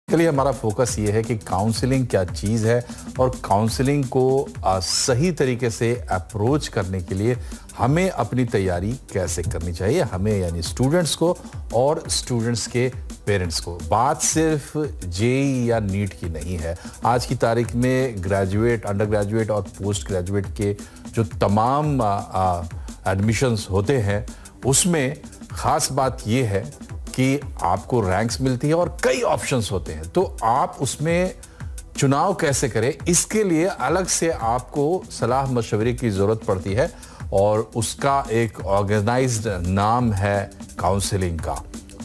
के लिए हमारा फोकस ये है कि काउंसलिंग क्या चीज़ है और काउंसलिंग को सही तरीके से अप्रोच करने के लिए हमें अपनी तैयारी कैसे करनी चाहिए, हमें यानी स्टूडेंट्स को और स्टूडेंट्स के पेरेंट्स को। बात सिर्फ जेईई या नीट की नहीं है। आज की तारीख में ग्रेजुएट, अंडर ग्रेजुएट और पोस्ट ग्रेजुएट के जो तमाम एडमिशन्स होते हैं उसमें ख़ास बात ये है कि आपको रैंक्स मिलती है और कई ऑप्शंस होते हैं, तो आप उसमें चुनाव कैसे करें, इसके लिए अलग से आपको सलाह मशवरे की ज़रूरत पड़ती है और उसका एक ऑर्गेनाइज्ड नाम है काउंसलिंग का।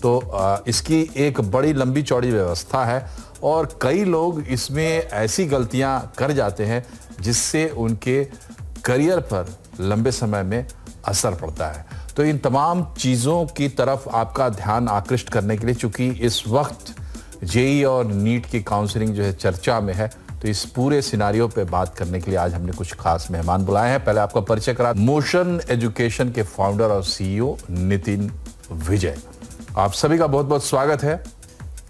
तो इसकी एक बड़ी लंबी चौड़ी व्यवस्था है और कई लोग इसमें ऐसी गलतियां कर जाते हैं जिससे उनके करियर पर लंबे समय में असर पड़ता है। तो इन तमाम चीज़ों की तरफ आपका ध्यान आकृष्ट करने के लिए, चूंकि इस वक्त जेईई और नीट की काउंसलिंग जो है चर्चा में है, तो इस पूरे सिनारियो पे बात करने के लिए आज हमने कुछ खास मेहमान बुलाए हैं। पहले आपका परिचय करा, मोशन एजुकेशन के फाउंडर और सीईओ नितिन विजय। आप सभी का बहुत बहुत स्वागत है।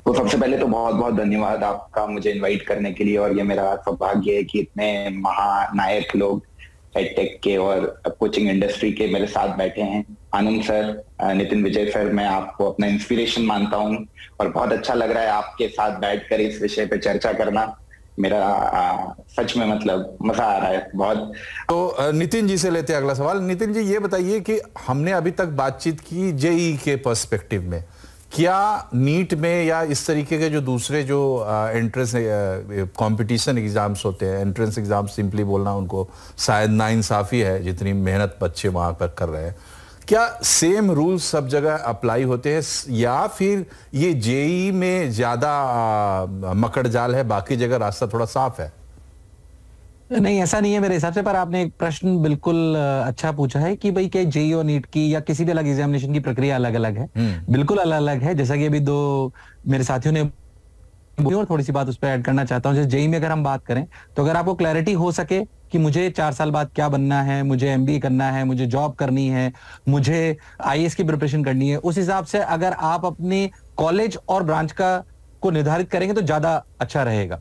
तो सबसे पहले तो बहुत बहुत धन्यवाद आपका मुझे इन्वाइट करने के लिए, और ये मेरा सौभाग्य है कि इतने महानायक लोग एडटेक के और कोचिंग इंडस्ट्री के मेरे साथ बैठे हैं। आनंद सर, नितिन विजय सर, मैं आपको अपना इंस्पिरेशन मानता हूं और बहुत अच्छा लग रहा है आपके साथ बैठकर इस विषय पे चर्चा करना। मेरा सच में मतलब मजा आ रहा है बहुत। तो नितिन जी से लेते हैं अगला सवाल। नितिन जी, ये बताइए कि हमने अभी तक बातचीत की जेईई के पर्सपेक्टिव में, क्या नीट में या इस तरीके के जो दूसरे जो एंट्रेंस कंपटीशन एग्जाम्स होते हैं, एंट्रेंस एग्जाम सिंपली बोलना उनको शायद नाइंसाफी है जितनी मेहनत बच्चे वहां पर कर रहे हैं, क्या सेम रूल्स सब जगह अप्लाई होते हैं या फिर ये जेईई में ज्यादा मकड़ जाल है, बाकी जगह रास्ता थोड़ा साफ है? नहीं, ऐसा नहीं है मेरे हिसाब से। पर आपने एक प्रश्न बिल्कुल अच्छा पूछा है कि भाई क्या जेईई और नीट की या किसी भी अलग एग्जामिनेशन की प्रक्रिया अलग अलग है? बिल्कुल अलग अलग है। जैसा कि अभी दो मेरे साथियों ने और थोड़ी सी बात उस पर ऐड करना चाहता हूँ। जैसे जेईई में अगर हम बात करें तो अगर आपको क्लैरिटी हो सके कि मुझे 4 साल बाद क्या बनना है, मुझे एमबीए करना है, मुझे जॉब करनी है, मुझे आईएएस की प्रिपरेशन करनी है, उस हिसाब से अगर आप अपने कॉलेज और ब्रांच को निर्धारित करेंगे तो ज्यादा अच्छा रहेगा।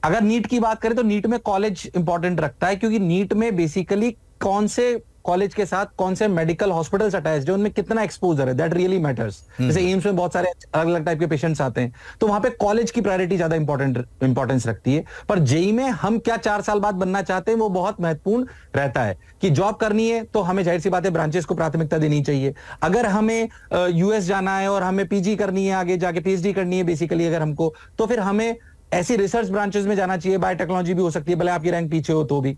अगर नीट की बात करें तो नीट में कॉलेज इंपॉर्टेंट रखता है, क्योंकि नीट में बेसिकली कौन से कॉलेज के साथ कौन से मेडिकल हॉस्पिटल्स अटैच्ड है, उनमें कितना एक्सपोजर है, दैट रियली मैटर्स। जैसे एम्स में बहुत सारे अलग अलग टाइप के पेशेंट्स आते हैं, तो वहां पे कॉलेज की प्रायोरिटी ज्यादा इंपॉर्टेंस रखती है। पर जेईई में हम क्या 4 साल बाद बनना चाहते हैं वो बहुत महत्वपूर्ण रहता है। कि जॉब करनी है तो हमें जाहिर सी बात है ब्रांचेस को प्राथमिकता देनी चाहिए। अगर हमें यूएस जाना है और हमें पीजी करनी है, आगे जाके पीएचडी करनी है बेसिकली अगर हमको, तो फिर हमें ऐसी रिसर्च ब्रांचेस में जाना चाहिए। बायोटेक्नोलॉजी भी हो सकती है, भले आपकी रैंक पीछे हो तो भी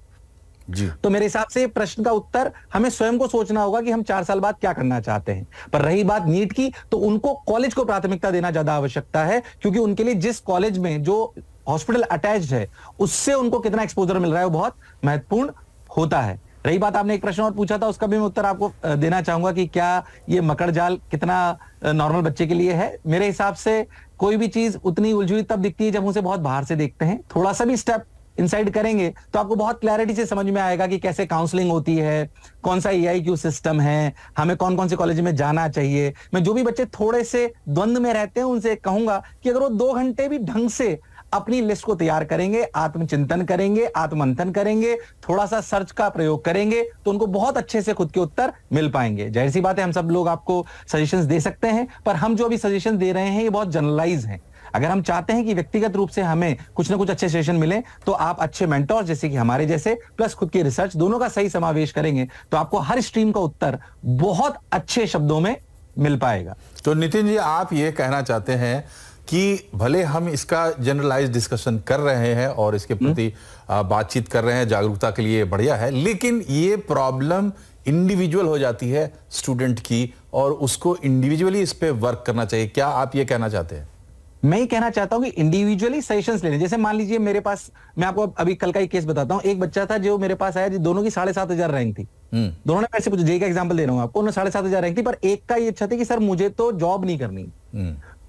जी। तो मेरे हिसाब से प्रश्न का उत्तर हमें स्वयं को सोचना होगा कि हम 4 साल बाद क्या करना चाहते हैं। पर रही बात नीट की, तो उनको कॉलेज को प्राथमिकता देना ज्यादा आवश्यकता है, क्योंकि उनके लिए जिस कॉलेज में जो हॉस्पिटल अटैच्ड है उससे उनको कितना एक्सपोजर मिल रहा है वो बहुत महत्वपूर्ण होता है। रही बात, आपने एक प्रश्न और पूछा था, उसका भी मैं उत्तर आपको देना चाहूंगा कि क्या ये मकड़ जाल कितना नॉर्मल बच्चे के लिए है। मेरे हिसाब से कोई भी चीज उतनी उलझी हुई तब दिखती है जब उसे बहुत बाहर से देखते हैं। थोड़ा सा भी स्टेप इनसाइड करेंगे तो आपको बहुत क्लैरिटी से समझ में आएगा कि कैसे काउंसलिंग होती है, कौन सा ईआईक्यू सिस्टम है, हमें कौन कौन से कॉलेज में जाना चाहिए। मैं जो भी बच्चे थोड़े से द्वंद्व में रहते हैं उनसे कहूंगा कि अगर वो 2 घंटे भी ढंग से अपनी लिस्ट को तैयार करेंगे, आत्मचिंतन करेंगे, आत्ममंथन करेंगे, थोड़ा सा सर्च का प्रयोग करेंगे, तो उनको बहुत अच्छे से खुद के उत्तर मिल पाएंगे। जाहिर सी बात है हम सब लोग आपको सजेशंस दे सकते हैं, पर हम जो अभी सजेशन दे रहे हैं ये बहुत जनरलाइज हैं। अगर हम चाहते हैं कि व्यक्तिगत रूप से हमें कुछ ना कुछ अच्छे सेशन मिले, तो आप अच्छे मेंटोर जैसे कि हमारे जैसे प्लस खुद की रिसर्च दोनों का सही समावेश करेंगे तो आपको हर स्ट्रीम का उत्तर बहुत अच्छे शब्दों में मिल पाएगा। तो नितिन जी, आप ये कहना चाहते हैं कि भले हम इसका जनरलाइज डिस्कशन कर रहे हैं और इसके प्रति बातचीत कर रहे हैं, जागरूकता के लिए बढ़िया है, लेकिन ये प्रॉब्लम इंडिविजुअल हो जाती है स्टूडेंट की और उसको इंडिविजुअली इस पे वर्क करना चाहिए। क्या आप ये कहना चाहते हैं? मैं ही कहना चाहता हूं कि इंडिविजुअली सजेशंस लेने। जैसे मान लीजिए मेरे पास, मैं आपको अभी कल का ही केस बताता हूं। एक बच्चा था जो मेरे पास आया, दोनों की 7,500 रैंक थी। दोनों ने पैसे पूछे, जेईई का एग्जांपल दे रहा हूं आपको, उन्होंने 7,500 रैंक थी, पर एक का ये इच्छा थी कि सर मुझे तो जॉब नहीं करनी,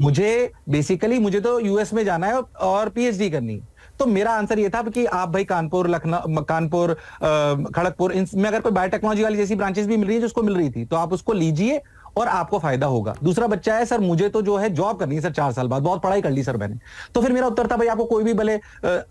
मुझे तो यूएस में जाना है और पीएचडी करनी है। तो मेरा आंसर ये था कि आप भाई कानपुर, लखनऊ, कानपुर, खड़गपुर, इनमें अगर कोई बायोटेक्नोलॉजी वाली जैसी ब्रांचेस भी मिल रही है जो उसको मिल रही थी, तो आप उसको लीजिए और आपको फायदा होगा। दूसरा बच्चा है सर मुझे तो जो है जॉब करनी है सर 4 साल बाद, बहुत पढ़ाई कर ली सर मैंने, तो फिर मेरा उत्तर था भाई आपको कोई भी भले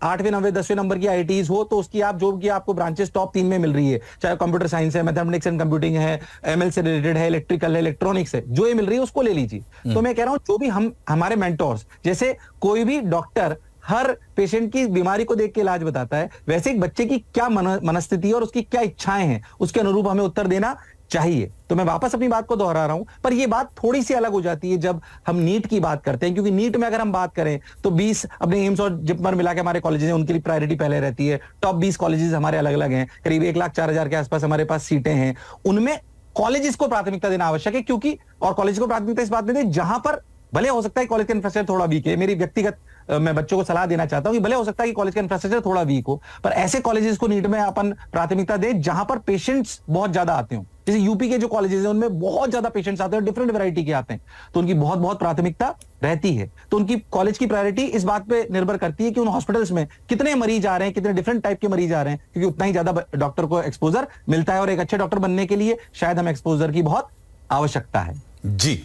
8वें 9वें 10वें नंबर की आईटीज हो तो उसकी आप जॉब की आपको ब्रांचेस टॉप 3 में मिल रही है, चाहे कंप्यूटर साइंस है, मैथमेटिक्स एंड कंप्यूटिंग है, एमएल से रिलेटेड है, इलेक्ट्रिकल है, इलेक्ट्रॉनिक्स है, जो ये मिल रही है उसको ले लीजिए। तो मैं कह रहा हूं जो भी हमारे मेंटोर्स, जैसे कोई भी डॉक्टर हर पेशेंट की बीमारी को देख के इलाज बताता है, वैसे एक बच्चे की क्या मनस्थिति और उसकी क्या इच्छाएं हैं उसके अनुरूप हमें उत्तर देना चाहिए। तो मैं वापस अपनी बात को दोहरा रहा हूं, पर यह बात थोड़ी सी अलग हो जाती है जब हम नीट की बात करते हैं, क्योंकि नीट में अगर हम बात करें तो 20 अपने एम्स और जिपमर मिला के हमारे कॉलेजेस हैं, उनके लिए प्रायोरिटी पहले रहती है। टॉप 20 कॉलेजेस हमारे अलग अलग हैं, करीब 1,04,000 के आसपास हमारे पास सीटें हैं, उनमें कॉलेजेस को प्राथमिकता देना आवश्यक है, क्योंकि और कॉलेज को प्राथमिकता इस बात में दें जहां पर भले हो सकता है कॉलेज का इंफ्रास्ट्रक्चर थोड़ा वीक है, मेरी व्यक्तिगत मैं बच्चों को सलाह देना चाहता हूं कि भले हो सकता है कि कॉलेज का इंफ्रास्ट्रक्चर थोड़ा वीक हो, पर ऐसे कॉलेजेस को नीट में अपन प्राथमिकता दें जहां पर पेशेंट्स बहुत ज्यादा आते हो। जैसे यूपी के जो कॉलेजेस हैं उनमें बहुत ज्यादा पेशेंट्स आते हैं, डिफरेंट वैरायटी के आते हैं, तो उनकी बहुत बहुत प्राथमिकता रहती है। तो उनकी कॉलेज की प्रायोरिटी इस बात पे निर्भर करती है कि उन हॉस्पिटल्स में कितने मरीज आ रहे हैं, कितने डिफरेंट टाइप के मरीज आ रहे हैं, क्योंकि उतना ही ज्यादा डॉक्टर को एक्सपोजर मिलता है और एक अच्छे डॉक्टर बनने के लिए शायद हमें एक्सपोजर की बहुत आवश्यकता है। जी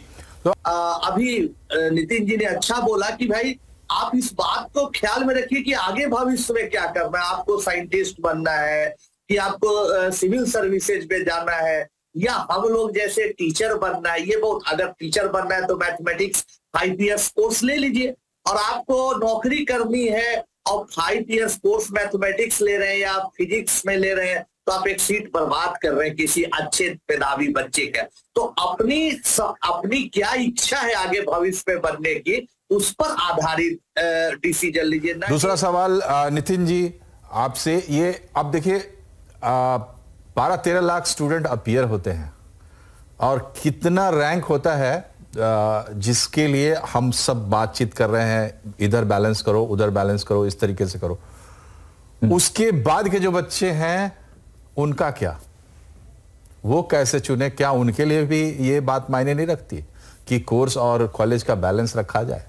तो अभी नितिन जी ने अच्छा बोला कि भाई आप इस बात को ख्याल में रखिए कि आगे भविष्य में क्या करना है, आपको साइंटिस्ट बनना है कि आपको सिविल सर्विसेज में जाना है या हम लोग जैसे टीचर बनना है। ये बहुत, अगर टीचर बनना है तो मैथमेटिक्स 5 इयर्स कोर्स ले लीजिए, और आपको नौकरी करनी है और 5 इयर्स कोर्स मैथमेटिक्स ले रहे हैं या फिजिक्स में ले रहे हैं तो आप एक सीट बर्बाद कर रहे हैं किसी अच्छे मेधावी बच्चे का। तो अपनी क्या इच्छा है आगे भविष्य में बनने की, उस पर आधारित डिसीजन लीजिए। दूसरा सवाल नितिन जी आपसे, ये अब देखिए 12-13 लाख स्टूडेंट अपीयर होते हैं और कितना रैंक होता है जिसके लिए हम सब बातचीत कर रहे हैं, इधर बैलेंस करो उधर बैलेंस करो, इस तरीके से करो। उसके बाद के जो बच्चे हैं उनका क्या, वो कैसे चुने? क्या उनके लिए भी ये बात मायने नहीं रखती कि कोर्स और कॉलेज का बैलेंस रखा जाए?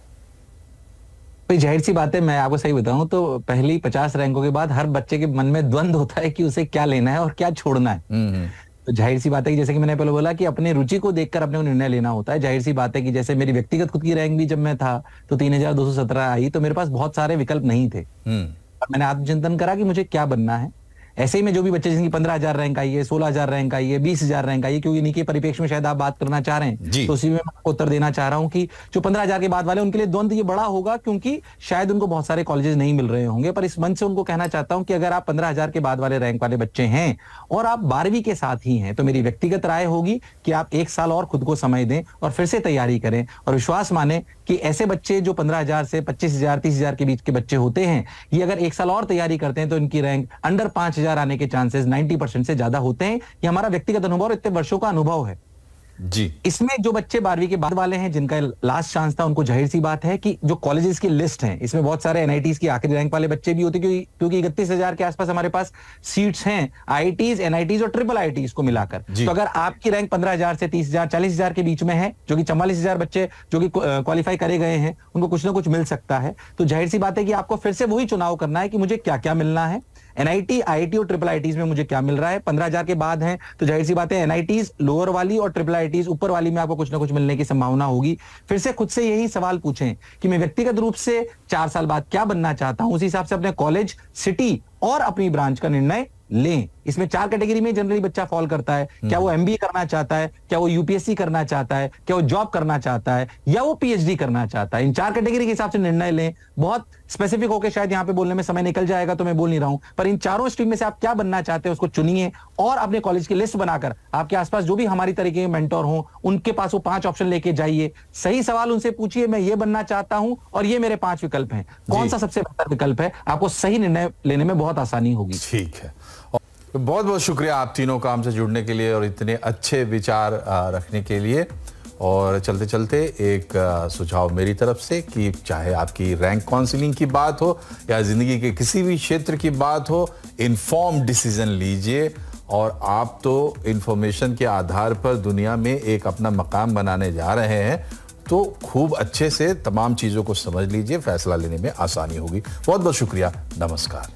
भाई जाहिर सी बात है, मैं आपको सही बताऊं तो पहली 50 रैंकों के बाद हर बच्चे के मन में द्वंद होता है कि उसे क्या लेना है और क्या छोड़ना है। तो जाहिर सी बात है कि जैसे कि मैंने पहले बोला कि अपनी रुचि को देखकर अपने को निर्णय लेना होता है। जाहिर सी बात है कि जैसे मेरी व्यक्तिगत खुद की रैंक भी जब मैं था तो 3217 आई, तो मेरे पास बहुत सारे विकल्प नहीं थे। मैंने आत्मचिंतन करा कि मुझे क्या बनना है। ऐसे ही में जो भी बच्चे जिनकी 15,000 रैंक आई है, 16,000 रैंक आई है, 20,000 रैंक आई है, क्योंकि इन्हीं के परिप्रेक्ष्य में शायद आप बात करना चाह रहे हैं, तो उसी में मैं आपको उत्तर देना चाह रहा हूं कि जो 15,000 के बाद वाले उनके लिए द्वंद ये बड़ा होगा, क्योंकि शायद उनको बहुत सारे कॉलेजेस नहीं मिल रहे होंगे। पर इस मंच से उनको कहना चाहता हूं कि अगर आप 15,000 के बाद वाले रैंक वाले बच्चे हैं और आप 12वीं के साथ ही हैं, तो मेरी व्यक्तिगत राय होगी कि आप 1 साल और खुद को समय दें और फिर से तैयारी करें, और विश्वास माने कि ऐसे बच्चे जो 15,000 से 25,000 30,000 के बीच के बच्चे होते हैं, ये अगर 1 साल और तैयारी करते हैं तो इनकी रैंक अंडर 5,000 आने के चांसेस 90% से ज्यादा होते हैं। ये हमारा व्यक्तिगत अनुभव और इतने वर्षों का अनुभव है जी। इसमें जो बच्चे 12वीं के बाद वाले हैं जिनका लास्ट चांस था, उनको जाहिर सी बात है कि जो कॉलेजेस की लिस्ट है इसमें बहुत सारे एनआईटीज की आखिरी रैंक वाले बच्चे भी होते हैं, क्योंकि 31,000 के आसपास हमारे पास सीट्स हैं आईआईटीज, एनआईटीज और ट्रिपल आईआईटीज को मिलाकर। तो अगर आपकी रैंक 15,000 से 30,000 40,000 के बीच में है, जो कि 44,000 बच्चे जो कि क्वालिफाई करे गए हैं, उनको कुछ ना कुछ मिल सकता है। तो जाहिर सी बात है कि आपको फिर से वही चुनाव करना है कि मुझे क्या क्या मिलना है। एनआईटी, आईआईटी और ट्रिपल आईआईटीज में मुझे क्या मिल रहा है। 15,000 के बाद हैं तो जाहिर सी बात है एनआईटीज लोअर वाली और ट्रिपल आईआईटीज ऊपर वाली में आपको कुछ ना कुछ मिलने की संभावना होगी। फिर से खुद से यही सवाल पूछें कि मैं व्यक्तिगत रूप से 4 साल बाद क्या बनना चाहता हूं, उसी हिसाब से अपने कॉलेज, सिटी और अपनी ब्रांच का निर्णय लें। इसमें 4 कैटेगरी में जनरली बच्चा फॉल करता है। क्या वो एमबीए करना चाहता है, क्या वो यूपीएससी करना चाहता है, क्या वो जॉब करना चाहता है, या वो पीएचडी करना चाहता है। इन 4 कैटेगरी के हिसाब से निर्णय लें। बहुत स्पेसिफिक होकर शायद यहां पे बोलने में समय निकल जाएगा तो मैं बोल नहीं रहा हूं, पर इन चारों स्ट्रीम में से आप क्या बनना चाहते हैं उसको चुनिए और अपने कॉलेज की लिस्ट बनाकर आपके आसपास जो भी हमारी तरीके के मेंटोर हों उनके पास वो 5 ऑप्शन लेके जाइए। सही सवाल उनसे पूछिए, मैं ये बनना चाहता हूं और ये मेरे 5 विकल्प हैं, कौन सा सबसे बेहतर विकल्प है। आपको सही निर्णय लेने में बहुत आसानी होगी। ठीक है, बहुत बहुत शुक्रिया आप तीनों का हमसे जुड़ने के लिए और इतने अच्छे विचार रखने के लिए। और चलते चलते एक सुझाव मेरी तरफ से कि चाहे आपकी रैंक काउंसलिंग की बात हो या ज़िंदगी के किसी भी क्षेत्र की बात हो, इन्फॉर्म डिसीजन लीजिए। और आप तो इन्फॉर्मेशन के आधार पर दुनिया में एक अपना मकाम बनाने जा रहे हैं, तो खूब अच्छे से तमाम चीज़ों को समझ लीजिए, फैसला लेने में आसानी होगी। बहुत बहुत शुक्रिया, नमस्कार।